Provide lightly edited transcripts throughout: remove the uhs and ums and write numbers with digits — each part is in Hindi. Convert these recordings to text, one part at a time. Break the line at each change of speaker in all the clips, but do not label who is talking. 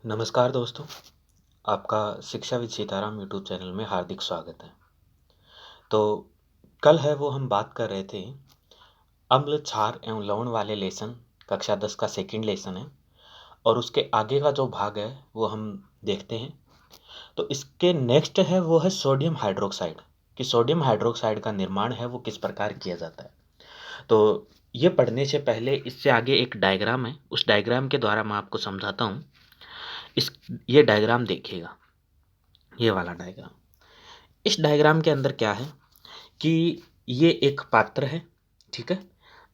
नमस्कार दोस्तों, आपका शिक्षा विद सीताराम यूट्यूब चैनल में हार्दिक स्वागत है। तो कल है वो हम बात कर रहे थे अम्ल, क्षार एवं लवण वाले लेसन, कक्षा 10 का सेकंड लेसन है और उसके आगे का जो भाग है वो हम देखते हैं। तो इसके नेक्स्ट है वो है सोडियम हाइड्रोक्साइड, कि सोडियम हाइड्रोक्साइड का निर्माण है वो किस प्रकार किया जाता है। तो ये पढ़ने से पहले इससे आगे एक डायग्राम है, उस डायग्राम के द्वारा मैं आपको समझाता हूँ। इस ये डायग्राम देखिएगा, ये वाला डायग्राम। इस डायग्राम के अंदर क्या है कि ये एक पात्र है, ठीक है।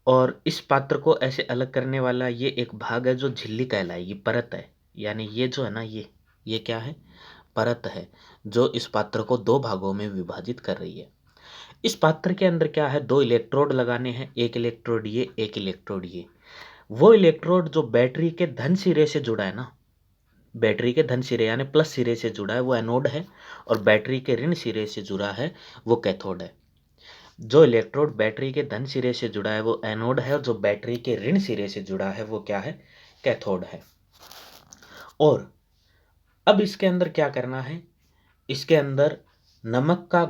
और इस पात्र को ऐसे अलग करने वाला ये एक भाग है जो झिल्ली कहलाएगी, परत है। यानी ये जो है ना, ये क्या है, परत है, जो इस पात्र को दो भागों में विभाजित कर रही है। इस पात्र के अंदर क्या है, दो इलेक्ट्रोड लगाने हैं, एक इलेक्ट्रोड ये, एक इलेक्ट्रोड ये। वो इलेक्ट्रोड जो बैटरी के धन सिरे से जुड़ा है ना, बैटरी के धन सिरे यानी प्लस सिरे से जुड़ा है वो एनोड है, और बैटरी के ऋण सिरे से जुड़ा है वो कैथोड है। जो इलेक्ट्रोड बैटरी के धन सिरे से जुड़ा है वो एनोड है, और जो बैटरी के ऋण सिरे से जुड़ा है वो क्या है, कैथोड है। और अब इसके अंदर क्या करना है, इसके अंदर नमक का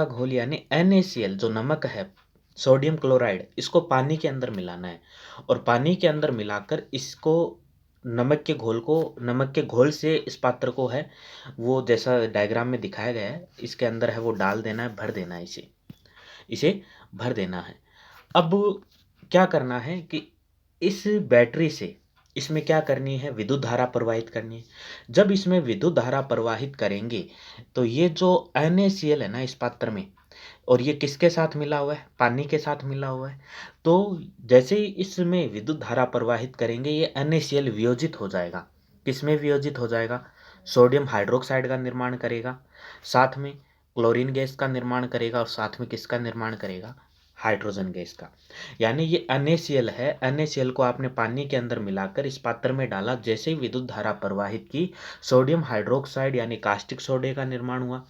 घोल यानी NaCl, जो नमक है, सोडियम क्लोराइड, इसको पानी के अंदर मिलाना है। और पानी के अंदर मिलाकर इसको, नमक के घोल से इस पात्र को है वो जैसा डायग्राम में दिखाया गया है, इसके अंदर है वो डाल देना है, भर देना है, इसे भर देना है। अब क्या करना है कि इस बैटरी से इसमें क्या करनी है, विद्युत धारा प्रवाहित करनी है। जब इसमें विद्युत धारा प्रवाहित करेंगे तो ये जो NaCl है ना इस पात्र में, और ये किसके साथ मिला हुआ है, पानी के साथ मिला हुआ है। तो जैसे ही इसमें विद्युत धारा प्रवाहित करेंगे ये NaCl वियोजित हो जाएगा। किसमें वियोजित हो जाएगा, सोडियम हाइड्रोक्साइड का निर्माण करेगा, साथ में क्लोरीन गैस का निर्माण करेगा, और साथ में किसका निर्माण करेगा, हाइड्रोजन गैस का। यानी ये NaCl है, NaCl को आपने पानी के अंदर मिलाकर इस पात्र में डाला, जैसे ही विद्युत धारा प्रवाहित की, सोडियम हाइड्रोक्साइड यानी कास्टिक सोडे का निर्माण हुआ,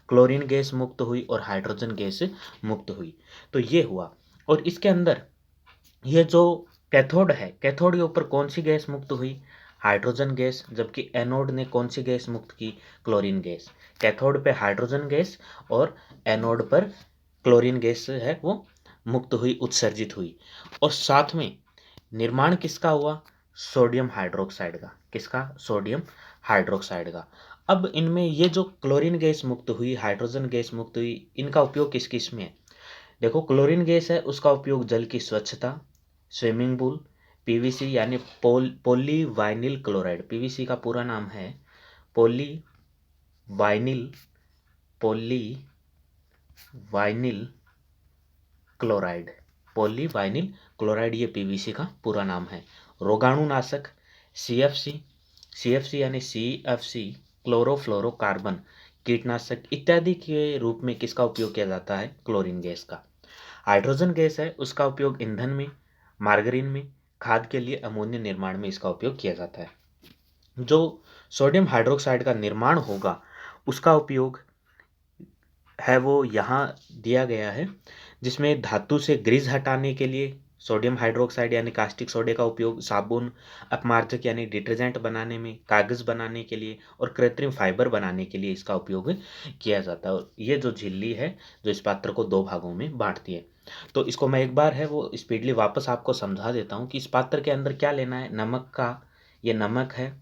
क्लोरीन गैस मुक्त हुई और हाइड्रोजन गैस मुक्त हुई। तो ये हुआ। और इसके अंदर ये जो कैथोड है, कैथोड के ऊपर कौन सी गैस मुक्त हुई, हाइड्रोजन गैस, जबकि एनोड ने कौन सी गैस मुक्त की, क्लोरीन गैस। कैथोड पे हाइड्रोजन गैस और एनोड पर क्लोरीन गैस है वो मुक्त हुई, उत्सर्जित हुई। और साथ में निर्माण किसका हुआ, सोडियम हाइड्रोक्साइड का। किसका, सोडियम हाइड्रोक्साइड का। अब इनमें ये जो क्लोरीन गैस मुक्त हुई, हाइड्रोजन गैस मुक्त हुई, इनका उपयोग किस किस में है। देखो, क्लोरीन गैस है उसका उपयोग जल की स्वच्छता, स्विमिंग पूल, PVC यानी पॉली वाइनिल क्लोराइड, PVC का पूरा नाम है poly vinyl poly vinyl chloride. Poly vinyl chloride ये PVC का पूरा नाम है। रोगाणुनाशक, CFC यानी CFC, क्लोरोफ्लोरोकार्बन, कीटनाशक इत्यादि के रूप में किसका उपयोग किया जाता है, क्लोरीन गैस का। हाइड्रोजन गैस है उसका उपयोग ईंधन में, मार्गरीन में, खाद के लिए अमोनिया निर्माण में इसका उपयोग किया जाता है। जो सोडियम हाइड्रोक्साइड का निर्माण होगा उसका उपयोग है वो यहाँ दिया गया है, जिसमें धातु से ग्रीस हटाने के लिए सोडियम हाइड्रोक्साइड यानी कास्टिक सोडे का उपयोग, साबुन, अपमार्जक यानी डिटर्जेंट बनाने में, कागज़ बनाने के लिए और कृत्रिम फाइबर बनाने के लिए इसका उपयोग किया जाता है। और ये जो झिल्ली है जो इस पात्र को दो भागों में बांटती है। तो इसको मैं एक बार है वो स्पीडली वापस आपको समझा देता हूँ कि इस पात्र के अंदर क्या लेना है, नमक का, ये नमक है,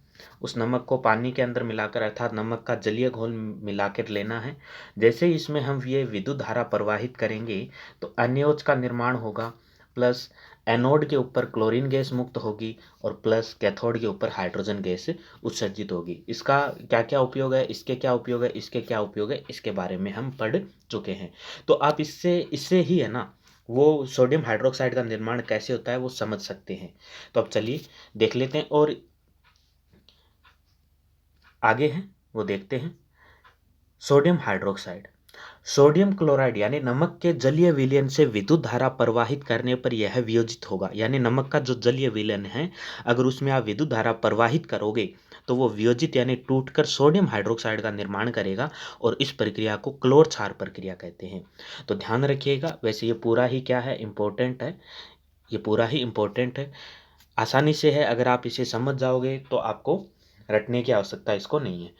उस नमक को पानी के अंदर मिलाकर, अर्थात नमक का जलीय घोल मिलाकर लेना है। जैसे ही इसमें हम ये विद्युत धारा प्रवाहित करेंगे तो NaOH का निर्माण होगा, प्लस एनोड के ऊपर क्लोरीन गैस मुक्त होगी, और प्लस कैथोड के ऊपर हाइड्रोजन गैस उत्सर्जित होगी। इसका क्या क्या उपयोग है, इसके क्या उपयोग है, इसके क्या उपयोग है, इसके बारे में हम पढ़ चुके हैं। तो आप इससे इससे ही है ना वो सोडियम हाइड्रोक्साइड का निर्माण कैसे होता है वो समझ सकते हैं। तो अब चलिए देख लेते हैं और आगे हैं वो देखते हैं। सोडियम हाइड्रोक्साइड, सोडियम क्लोराइड यानी नमक के जलीय विलयन से विद्युत धारा प्रवाहित करने पर यह वियोजित होगा। यानी नमक का जो जलीय विलयन है, अगर उसमें आप विद्युत धारा प्रवाहित करोगे तो वो वियोजित यानी टूटकर सोडियम हाइड्रोक्साइड का निर्माण करेगा, और इस प्रक्रिया को क्लोर क्षार प्रक्रिया कहते हैं। तो ध्यान रखिएगा, वैसे ये पूरा ही क्या है, इम्पोर्टेंट है, ये पूरा ही इम्पोर्टेंट है, आसानी से है। अगर आप इसे समझ जाओगे तो आपको रटने की आवश्यकता इसको नहीं है।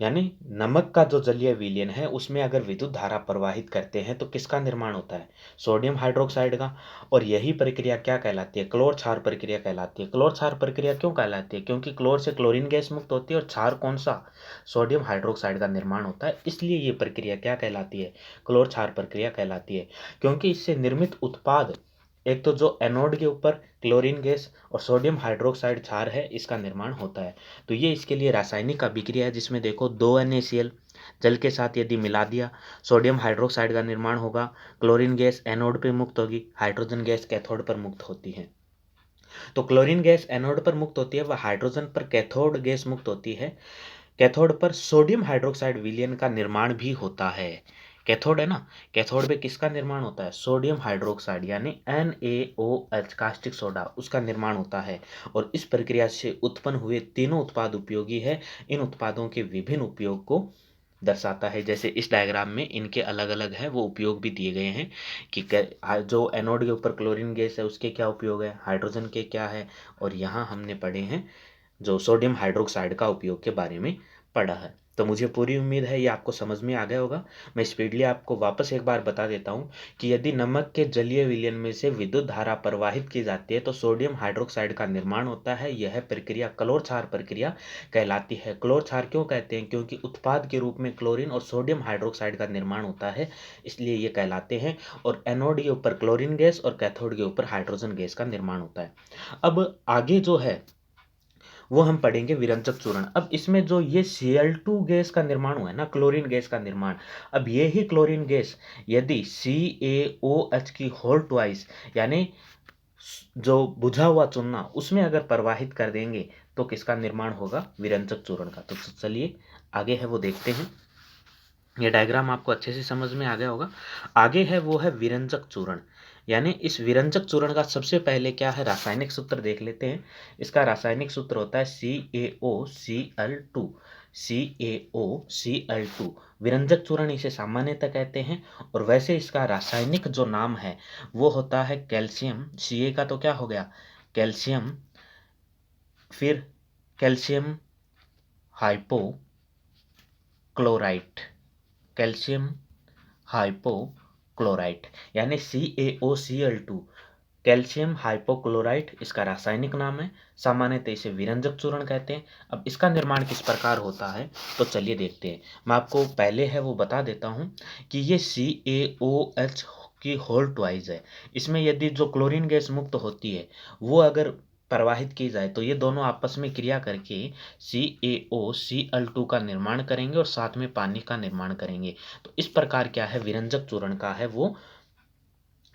यानी नमक का जो जलीय विलयन है उसमें अगर विद्युत धारा प्रवाहित करते हैं तो किसका निर्माण होता है? सोडियम हाइड्रोक्साइड का। और यही प्रक्रिया क्या कहलाती है? क्लोर क्षार प्रक्रिया कहलाती है। क्लोर क्षार प्रक्रिया क्यों कहलाती है? क्योंकि क्लोर से क्लोरीन गैस मुक्त होती है और क्षार कौन सा? सोडियम हाइड्रोक्साइड का निर्माण होता है, इसलिए ये प्रक्रिया क्या कहलाती है? क्लोर क्षार प्रक्रिया कहलाती है। क्योंकि इससे निर्मित उत्पाद, एक तो जो एनोड के ऊपर क्लोरीन गैस और सोडियम हाइड्रोक्साइड क्षार है, इसका निर्माण होता है। तो ये इसके लिए रासायनिक अभिक्रिया है, जिसमें देखो 2 NaCl जल के साथ यदि मिला दिया, सोडियम हाइड्रोक्साइड का निर्माण होगा, क्लोरीन गैस एनोड पे मुक्त होगी, हाइड्रोजन गैस कैथोड पर मुक्त होती है। तो क्लोरीन गैस एनोड पर मुक्त होती है, वह हाइड्रोजन पर कैथोड गैस मुक्त होती है। कैथोड पर सोडियम हाइड्रोक्साइड विलयन का निर्माण भी होता है। कैथोड है ना, कैथोड पे किसका निर्माण होता है? सोडियम हाइड्रोक्साइड यानी NaOH कास्टिक सोडा, उसका निर्माण होता है। और इस प्रक्रिया से उत्पन्न हुए तीनों उत्पाद उपयोगी है। इन उत्पादों के विभिन्न उपयोग को दर्शाता है। जैसे इस डायग्राम में इनके अलग अलग है वो उपयोग भी दिए गए हैं कि जो एनोड के ऊपर क्लोरीन गैस है उसके क्या उपयोग है, हाइड्रोजन के क्या है, और यहाँ हमने पढ़े हैं जो सोडियम हाइड्रोक्साइड का उपयोग के बारे में पढ़ा है। तो मुझे पूरी उम्मीद है ये आपको समझ में आ गया होगा। मैं स्पीडली आपको वापस एक बार बता देता हूँ कि यदि नमक के जलीय विलयन में से विद्युत धारा प्रवाहित की जाती है तो सोडियम हाइड्रोक्साइड का निर्माण होता है। यह प्रक्रिया क्लोर क्षार प्रक्रिया कहलाती है। क्लोर क्षार क्यों कहते हैं? क्योंकि उत्पाद के रूप में क्लोरीन और सोडियम हाइड्रोक्साइड का निर्माण होता है, इसलिए ये कहलाते हैं। और एनोड के ऊपर क्लोरीन गैस और कैथोड के ऊपर हाइड्रोजन गैस का निर्माण होता है। अब आगे जो है वो हम पढ़ेंगे विरंजक चूर्ण। अब इसमें जो ये Cl2 गैस का निर्माण हुआ है ना, क्लोरीन गैस का निर्माण, अब ये ही क्लोरीन गैस यदि CaOH की होल ट्वाइस यानी जो बुझा हुआ चूना उसमें अगर प्रवाहित कर देंगे तो किसका निर्माण होगा? विरंजक चूर्ण का। तो चलिए आगे है वो देखते हैं। ये डायग्राम आपको अच्छे से समझ में आ गया होगा। आगे है वो है विरंजक चूर्ण। यानी इस विरंजक चूर्ण का सबसे पहले क्या है, रासायनिक सूत्र देख लेते हैं। इसका रासायनिक सूत्र होता है CaOCl2। CaOCl2 विरंजक चूर्ण इसे सामान्यतः कहते हैं। और वैसे इसका रासायनिक जो नाम है वो होता है कैल्शियम। Ca का तो क्या हो गया? कैल्शियम, फिर कैल्शियम हाइपोक्लोराइट, कैल्शियम हाइपोक्लोराइट यानी CaOCl2 कैल्शियम हाइपोक्लोराइट इसका रासायनिक नाम है। सामान्यतः इसे विरंजक चूर्ण कहते हैं। अब इसका निर्माण किस प्रकार होता है तो चलिए देखते हैं। मैं आपको पहले है वो बता देता हूँ कि ये CaOH की होल ट्वाइस है। इसमें यदि जो क्लोरीन गैस मुक्त होती है वो अगर प्रवाहित की जाए तो ये दोनों आपस में क्रिया करके CaOCl2 का निर्माण करेंगे और साथ में पानी का निर्माण करेंगे। तो इस प्रकार क्या है, विरंजक चूर्ण का है वो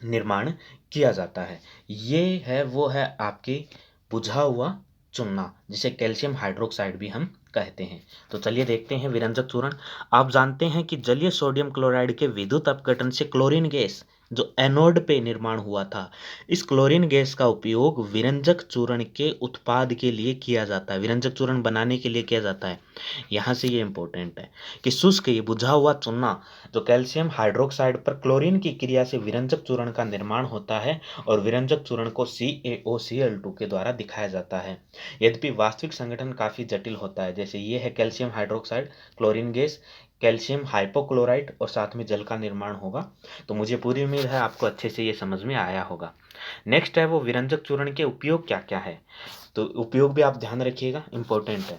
निर्माण किया जाता है। ये है वो है आपके बुझा हुआ चूना, जिसे कैल्शियम हाइड्रोक्साइड भी हम कहते हैं। तो चलिए देखते हैं विरंजक चूर्ण। आप जानते हैं कि जलीय सोडियम क्लोराइड के विद्युत अपघटन से क्लोरीन गैस जो एनोड पे निर्माण हुआ था, इस क्लोरीन गैस का उपयोग विरंजक चूर्ण के उत्पाद के लिए किया जाता है, विरंजक चूर्ण बनाने के लिए किया जाता है। यहाँ से ये इंपॉर्टेंट है कि शुष्क ये बुझा हुआ चूना जो कैल्शियम हाइड्रोक्साइड पर क्लोरीन की क्रिया से विरंजक चूर्ण का निर्माण होता है और विरंजक चूर्ण को CaOCl2 के द्वारा दिखाया जाता है। यद्यपि वास्तविक संगठन काफ़ी जटिल होता है। जैसे ये है calcium hydroxide, chlorine gas, calcium hypochlorite और साथ में जल का निर्माण होगा। तो मुझे पूरी उम्मीद है आपको अच्छे से ये समझ में आया होगा। नेक्स्ट है वो विरंजक चूर्ण के उपयोग क्या क्या है। तो उपयोग भी आप ध्यान रखिएगा, इंपॉर्टेंट है।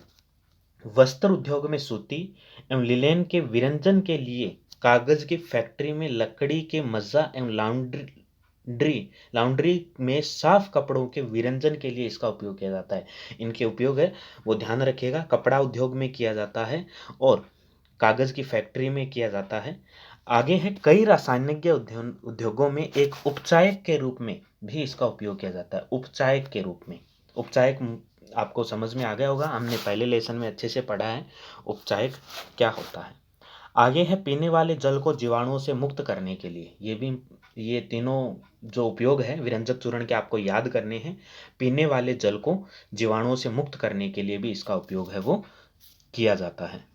वस्त्र उद्योग में सूती एवं लिनेन के विरंजन के लिए, कागज की फैक्ट्री में लकड़ी के मज्जा एवं लाउंड्री में साफ कपड़ों के विरंजन के लिए इसका उपयोग किया जाता है। इनके उपयोग है वो ध्यान रखिएगा। कपड़ा उद्योग में किया जाता है और कागज की फैक्ट्री में किया जाता है। आगे है कई रासायनिक उद्योगों में एक उपचायक के रूप में भी इसका उपयोग किया जाता है। उपचायक के रूप में, उपचायक आपको समझ में आ गया होगा, हमने पहले लेसन में अच्छे से पढ़ा है उपचायक क्या होता है। आगे है पीने वाले जल को जीवाणुओं से मुक्त करने के लिए। ये तीनों जो उपयोग है विरंजक चूर्ण के आपको याद करने हैं। पीने वाले जल को जीवाणुओं से मुक्त करने के लिए भी इसका उपयोग है वो किया जाता है।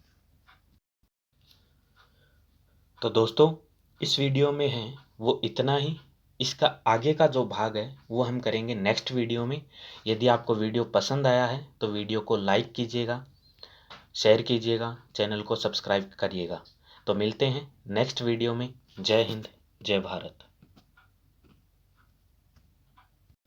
तो दोस्तों इस वीडियो में है वो इतना ही। इसका आगे का जो भाग है वो हम करेंगे नेक्स्ट वीडियो में। यदि आपको वीडियो पसंद आया है तो वीडियो को लाइक कीजिएगा, शेयर कीजिएगा, चैनल को सब्सक्राइब करिएगा। तो मिलते हैं नेक्स्ट वीडियो में। जय हिंद, जय भारत।